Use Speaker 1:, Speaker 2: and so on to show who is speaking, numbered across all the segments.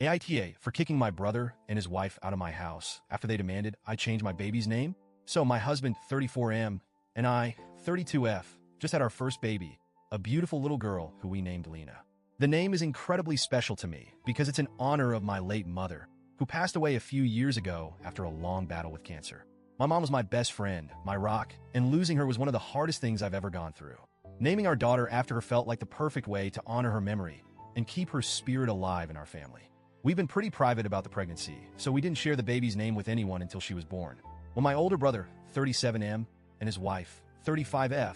Speaker 1: AITA for kicking my brother and his wife out of my house after they demanded I change my baby's name. So my husband, 34M, and I, 32F, just had our first baby, a beautiful little girl who we named Lena. The name is incredibly special to me because it's in honor of my late mother, who passed away a few years ago after a long battle with cancer. My mom was my best friend, my rock, and losing her was one of the hardest things I've ever gone through. Naming our daughter after her felt like the perfect way to honor her memory and keep her spirit alive in our family. We've been pretty private about the pregnancy, so we didn't share the baby's name with anyone until she was born. When my older brother, 37M, and his wife, 35F,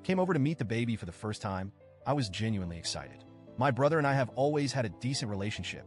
Speaker 1: came over to meet the baby for the first time, I was genuinely excited. My brother and I have always had a decent relationship.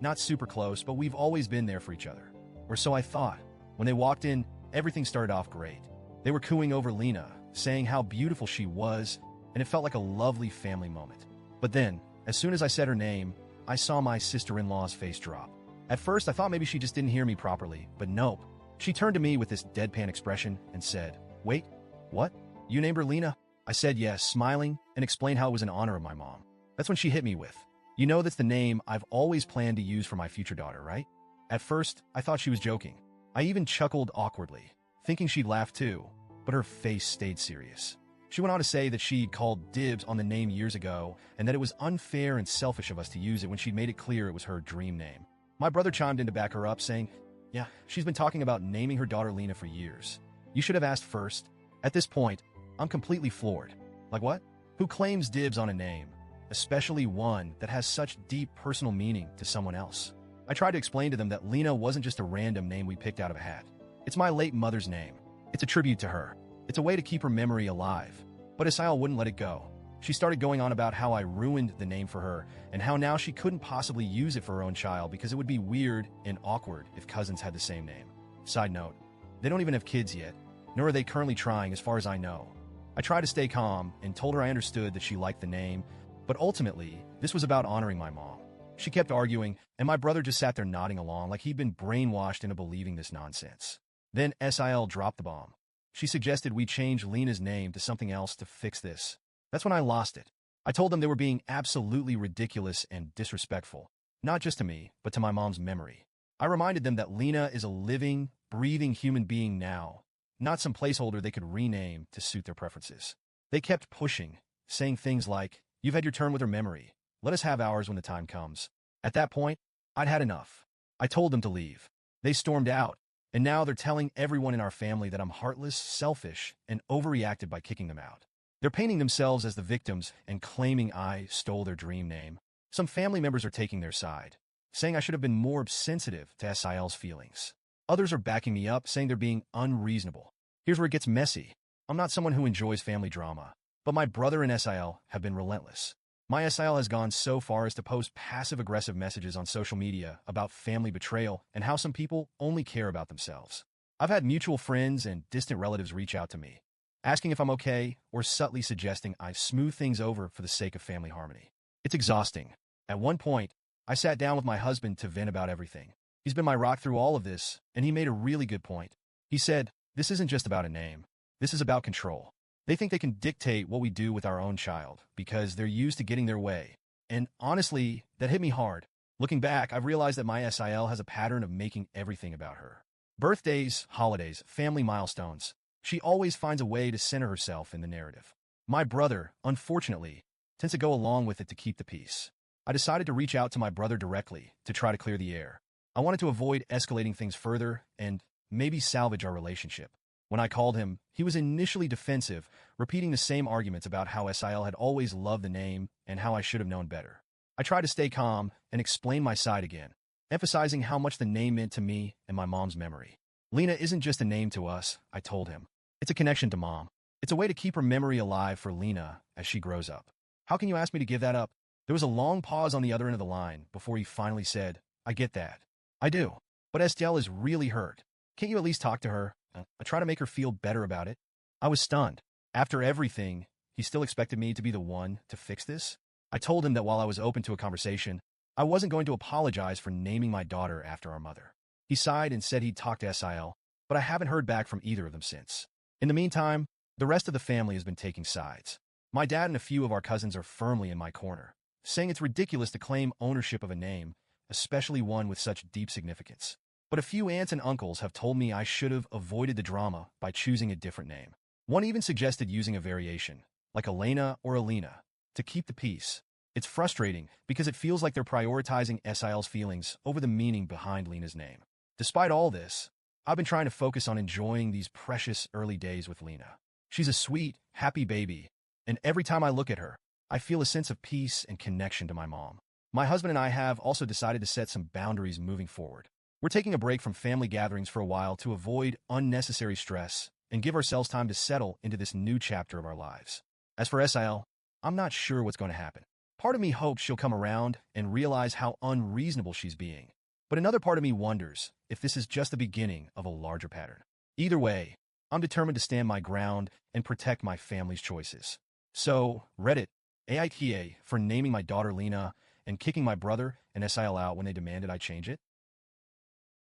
Speaker 1: Not super close, but we've always been there for each other. Or so I thought. When they walked in, everything started off great. They were cooing over Lena, saying how beautiful she was, and it felt like a lovely family moment. But then, as soon as I said her name, I saw my sister-in-law's face drop. At first, I thought maybe she just didn't hear me properly, but nope. She turned to me with this deadpan expression and said, "Wait, what? You named her Lena?" I said yes, smiling, and explained how it was in honor of my mom. That's when she hit me with, "You know that's the name I've always planned to use for my future daughter, right?" At first, I thought she was joking. I even chuckled awkwardly, thinking she'd laugh too, but her face stayed serious. She went on to say that she'd called dibs on the name years ago and that it was unfair and selfish of us to use it when she'd made it clear it was her dream name. My brother chimed in to back her up, saying, "Yeah, she's been talking about naming her daughter Lena for years. You should have asked first." At this point, I'm completely floored. Like what? Who claims dibs on a name, especially one that has such deep personal meaning to someone else? I tried to explain to them that Lena wasn't just a random name we picked out of a hat. It's my late mother's name. It's a tribute to her. It's a way to keep her memory alive. But Asael wouldn't let it go. She started going on about how I ruined the name for her and how now she couldn't possibly use it for her own child because it would be weird and awkward if cousins had the same name. Side note, they don't even have kids yet, nor are they currently trying as far as I know. I tried to stay calm and told her I understood that she liked the name, but ultimately, this was about honoring my mom. She kept arguing, and my brother just sat there nodding along like he'd been brainwashed into believing this nonsense. Then Sil dropped the bomb. She suggested we change Lena's name to something else to fix this. That's when I lost it. I told them they were being absolutely ridiculous and disrespectful, not just to me, but to my mom's memory. I reminded them that Lena is a living, breathing human being now, not some placeholder they could rename to suit their preferences. They kept pushing, saying things like, "You've had your turn with her memory. Let us have ours when the time comes." At that point, I'd had enough. I told them to leave. They stormed out, and now they're telling everyone in our family that I'm heartless, selfish, and overreacted by kicking them out. They're painting themselves as the victims and claiming I stole their dream name. Some family members are taking their side, saying I should have been more sensitive to Sil's feelings. Others are backing me up, saying they're being unreasonable. Here's where it gets messy. I'm not someone who enjoys family drama, but my brother and Sil have been relentless. My Sil has gone so far as to post passive-aggressive messages on social media about family betrayal and how some people only care about themselves. I've had mutual friends and distant relatives reach out to me, asking if I'm okay or subtly suggesting I smooth things over for the sake of family harmony. It's exhausting. At one point, I sat down with my husband to vent about everything. He's been my rock through all of this, and he made a really good point. He said, "This isn't just about a name. This is about control. They think they can dictate what we do with our own child because they're used to getting their way." And honestly, that hit me hard. Looking back, I've realized that my Sil has a pattern of making everything about her. Birthdays, holidays, family milestones. She always finds a way to center herself in the narrative. My brother, unfortunately, tends to go along with it to keep the peace. I decided to reach out to my brother directly to try to clear the air. I wanted to avoid escalating things further and maybe salvage our relationship. When I called him, he was initially defensive, repeating the same arguments about how Sil had always loved the name and how I should have known better. I tried to stay calm and explain my side again, emphasizing how much the name meant to me and my mom's memory. Lena isn't just a name to us, I told him. It's a connection to Mom. It's a way to keep her memory alive for Lena as she grows up. "How can you ask me to give that up?" There was a long pause on the other end of the line before he finally said, "I get that. I do. But Estelle is really hurt. Can't you at least talk to her? I try to make her feel better about it." I was stunned. After everything, he still expected me to be the one to fix this? I told him that while I was open to a conversation, I wasn't going to apologize for naming my daughter after our mother. He sighed and said he'd talk to Sil, but I haven't heard back from either of them since. In the meantime, the rest of the family has been taking sides. My dad and a few of our cousins are firmly in my corner, saying it's ridiculous to claim ownership of a name especially one with such deep significance. But a few aunts and uncles have told me I should have avoided the drama by choosing a different name. One even suggested using a variation, like Elena or Alina, to keep the peace. It's frustrating because it feels like they're prioritizing SIL's feelings over the meaning behind Lena's name. Despite all this, I've been trying to focus on enjoying these precious early days with Lena. She's a sweet, happy baby, and every time I look at her, I feel a sense of peace and connection to my mom. My husband and I have also decided to set some boundaries moving forward. We're taking a break from family gatherings for a while to avoid unnecessary stress and give ourselves time to settle into this new chapter of our lives. As for SIL, I'm not sure what's going to happen. Part of me hopes she'll come around and realize how unreasonable she's being. But another part of me wonders if this is just the beginning of a larger pattern. Either way, I'm determined to stand my ground and protect my family's choices. So, Reddit, AITA for naming my daughter Lena and kicking my brother and SIL out when they demanded I change it?